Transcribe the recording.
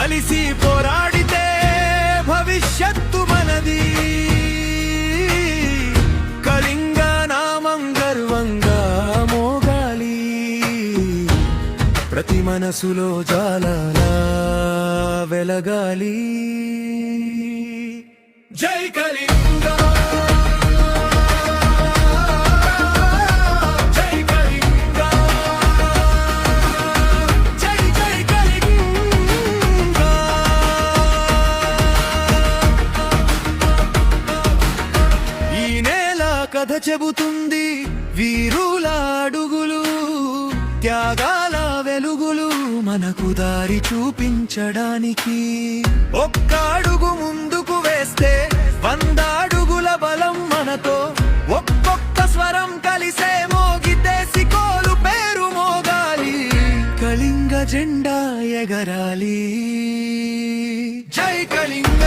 కలిసి పోరాడితే భవిష్యత్తు మనది. కళింగ నామం గర్వంగా మోగాలి, ప్రతి మనసులో జాలలా వెలగాలి. జై కళింగ, జై కళింగ, జై జై కళింగ. ఈ నేల కథ చెబుతుంది వీరుల అడుగులు, త్యాగాల వెలుగులు మనకు దారి చూపించడానికి. ఒక్క అడుగు ముందుకు వేస్తే 100 అడుగుల బలం మనతో. ఒక్కొక్క స్వరం కలిసే మోగితే సికోలు పేరు మోగాలి, కళింగ జెండా ఎగరాలి. జై కళింగ.